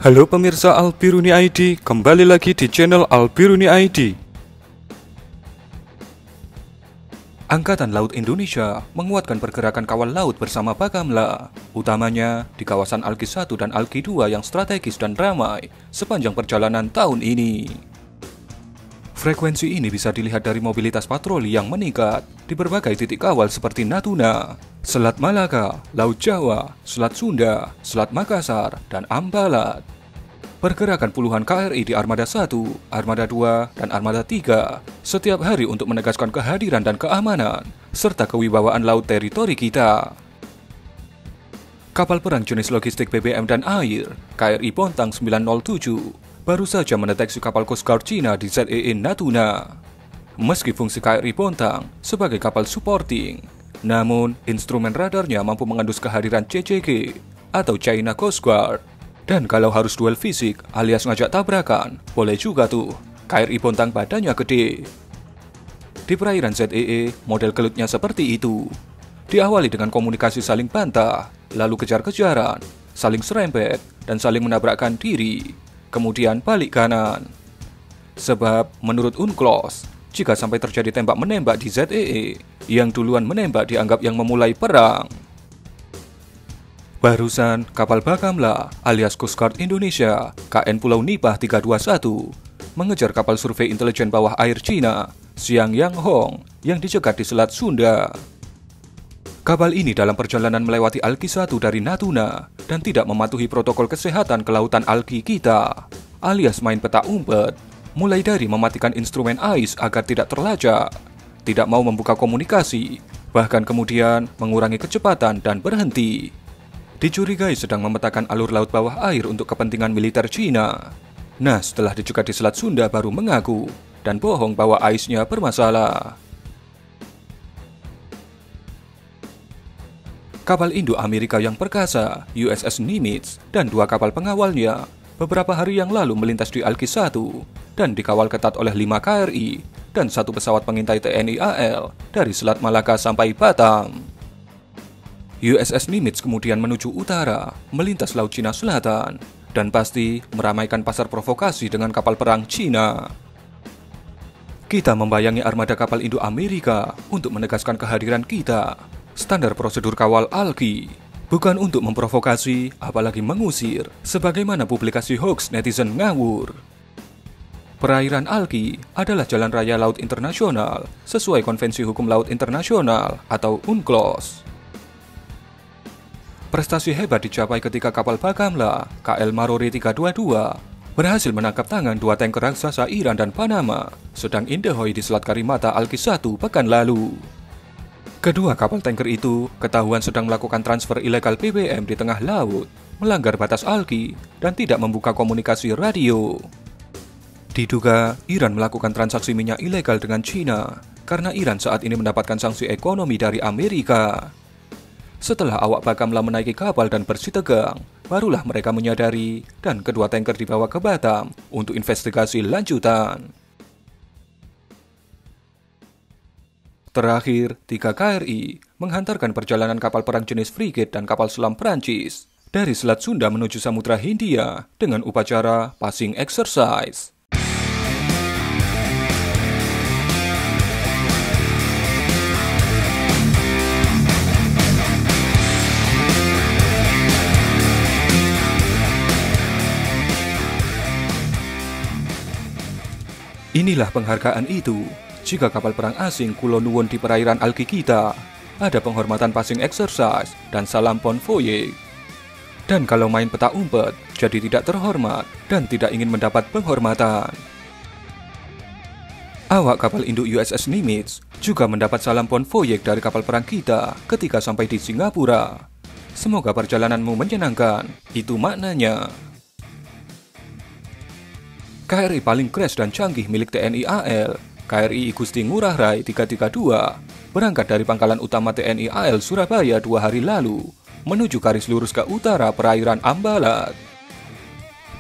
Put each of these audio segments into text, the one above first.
Halo pemirsa Albiruni ID, kembali lagi di channel Albiruni ID. Angkatan Laut Indonesia menguatkan pergerakan kawal laut bersama Bakamla, utamanya di kawasan Alki 1 dan Alki 2 yang strategis dan ramai sepanjang perjalanan tahun ini. Frekuensi ini bisa dilihat dari mobilitas patroli yang meningkat di berbagai titik kawal seperti Natuna, Selat Malaka, Laut Jawa, Selat Sunda, Selat Makassar, dan Ambalat. Pergerakan puluhan KRI di Armada 1, Armada 2, dan Armada 3 setiap hari untuk menegaskan kehadiran dan keamanan, serta kewibawaan laut teritori kita. Kapal perang jenis logistik BBM dan air, KRI Bontang 907, baru saja mendeteksi kapal Coast Guard Cina di ZEE Natuna. Meski fungsi KRI Bontang sebagai kapal supporting, namun instrumen radarnya mampu mengendus kehadiran CCG atau China Coast Guard. Dan kalau harus duel fisik alias ngajak tabrakan, boleh juga tuh, KRI Bontang badannya gede. Di perairan ZEE, model gelutnya seperti itu. Diawali dengan komunikasi saling bantah, lalu kejar-kejaran, saling serempet, dan saling menabrakkan diri. Kemudian balik kanan. Sebab menurut UNCLOS, jika sampai terjadi tembak-menembak di ZEE, yang duluan menembak dianggap yang memulai perang. Barusan, kapal Bakamla alias Coast Guard Indonesia, KN Pulau Nipah 321, mengejar kapal survei intelijen bawah air Cina, Xiang Yang Hong, yang dicegat di Selat Sunda. Kapal ini dalam perjalanan melewati Alki 1 dari Natuna dan tidak mematuhi protokol kesehatan kelautan Alki kita, alias main peta umpet, mulai dari mematikan instrumen AIS agar tidak terlacak, tidak mau membuka komunikasi, bahkan kemudian mengurangi kecepatan dan berhenti. Dicurigai sedang memetakan alur laut bawah air untuk kepentingan militer Cina. Nah, setelah dicegat di Selat Sunda baru mengaku dan bohong bahwa AIS-nya bermasalah. Kapal Indo-Amerika yang perkasa, USS Nimitz, dan dua kapal pengawalnya beberapa hari yang lalu melintas di Alki 1 dan dikawal ketat oleh 5 KRI dan satu pesawat pengintai TNI AL dari Selat Malaka sampai Batam. USS Nimitz kemudian menuju utara, melintas Laut Cina Selatan, dan pasti meramaikan pasar provokasi dengan kapal perang Cina. Kita membayangi armada kapal Indo-Amerika untuk menegaskan kehadiran kita. Standar prosedur kawal Alki, bukan untuk memprovokasi, apalagi mengusir, sebagaimana publikasi hoax netizen ngawur. Perairan Alki adalah jalan raya laut internasional sesuai Konvensi Hukum Laut Internasional atau UNCLOS. Prestasi hebat dicapai ketika kapal Bakamla, KL Marore 322, berhasil menangkap tangan 2 tanker raksasa Iran dan Panama, sedang Indahoy di Selat Karimata Alki 1 pekan lalu. Kedua kapal tanker itu ketahuan sedang melakukan transfer ilegal BBM di tengah laut, melanggar batas Alki, dan tidak membuka komunikasi radio. Diduga Iran melakukan transaksi minyak ilegal dengan Cina, karena Iran saat ini mendapatkan sanksi ekonomi dari Amerika. Setelah awak Bakamla menaiki kapal dan bersitegang, barulah mereka menyadari dan kedua tanker dibawa ke Batam untuk investigasi lanjutan. Terakhir, 3 KRI menghantarkan perjalanan kapal perang jenis frigate dan kapal selam Prancis dari Selat Sunda menuju Samudra Hindia dengan upacara passing exercise. Inilah penghargaan itu. Jika kapal perang asing Kulo Nuwun di perairan Alki kita, ada penghormatan passing exercise dan salam bon voyage. Dan kalau main peta umpet, jadi tidak terhormat dan tidak ingin mendapat penghormatan. Awak kapal induk USS Nimitz juga mendapat salam bon voyage dari kapal perang kita ketika sampai di Singapura. Semoga perjalananmu menyenangkan, itu maknanya. KRI paling crash dan canggih milik TNI AL, KRI Igusti Ngurah Rai 332, berangkat dari pangkalan utama TNI AL Surabaya 2 hari lalu, menuju garis lurus ke utara perairan Ambalat.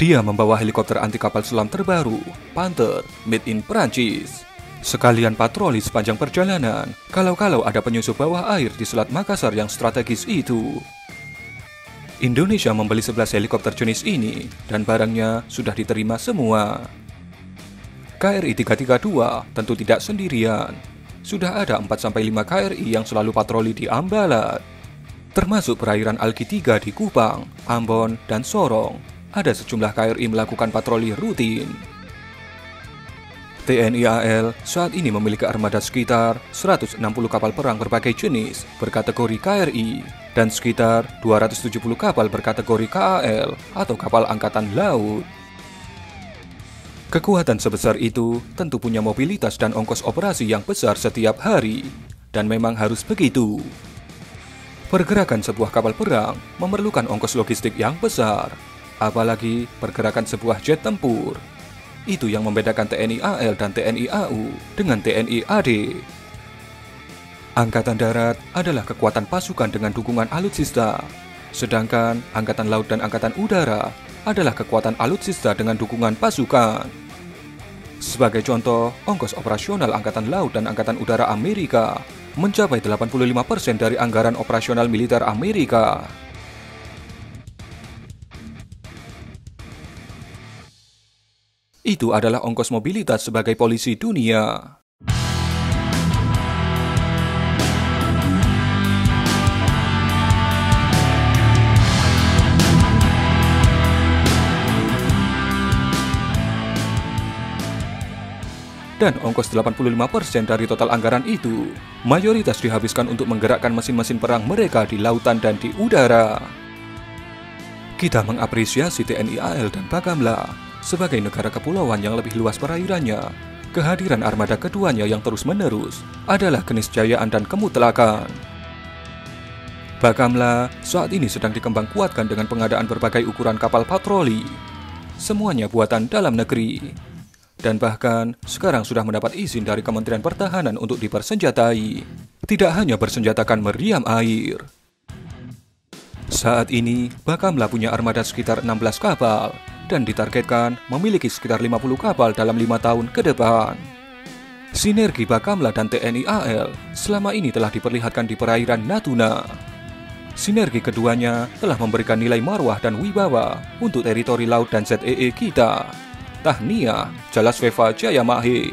Dia membawa helikopter anti kapal selam terbaru, Panther, made in Perancis. Sekalian patroli sepanjang perjalanan, kalau ada penyusup bawah air di Selat Makassar yang strategis itu. Indonesia membeli 11 helikopter jenis ini dan barangnya sudah diterima semua. KRI 332 tentu tidak sendirian. Sudah ada 4-5 KRI yang selalu patroli di Ambalat. Termasuk perairan Alki 3 di Kupang, Ambon, dan Sorong. Ada sejumlah KRI melakukan patroli rutin. TNI AL saat ini memiliki armada sekitar 160 kapal perang berbagai jenis berkategori KRI dan sekitar 270 kapal berkategori KAL atau kapal angkatan laut. Kekuatan sebesar itu tentu punya mobilitas dan ongkos operasi yang besar setiap hari, dan memang harus begitu. Pergerakan sebuah kapal perang memerlukan ongkos logistik yang besar, apalagi pergerakan sebuah jet tempur. Itu yang membedakan TNI AL dan TNI AU dengan TNI AD. Angkatan Darat adalah kekuatan pasukan dengan dukungan alutsista, sedangkan Angkatan Laut dan Angkatan Udara adalah kekuatan alutsista dengan dukungan pasukan. Sebagai contoh, ongkos operasional Angkatan Laut dan Angkatan Udara Amerika mencapai 85% dari anggaran operasional militer Amerika. Itu adalah ongkos mobilitas sebagai polisi dunia. Dan ongkos 85% dari total anggaran itu mayoritas dihabiskan untuk menggerakkan mesin-mesin perang mereka di lautan dan di udara. Kita mengapresiasi TNI AL dan Bakamla sebagai negara kepulauan yang lebih luas perairannya. Kehadiran armada keduanya yang terus-menerus adalah keniscayaan dan kemutlakan. Bakamla saat ini sedang dikembang kuatkan dengan pengadaan berbagai ukuran kapal patroli. Semuanya buatan dalam negeri. Dan bahkan sekarang sudah mendapat izin dari Kementerian Pertahanan untuk dipersenjatai. Tidak hanya bersenjatakan meriam air. Saat ini, Bakamla punya armada sekitar 16 kapal dan ditargetkan memiliki sekitar 50 kapal dalam 5 tahun ke depan. Sinergi Bakamla dan TNI AL selama ini telah diperlihatkan di perairan Natuna. Sinergi keduanya telah memberikan nilai marwah dan wibawa untuk teritori laut dan ZEE kita. Tahniah, Jalasveva Jayamahe.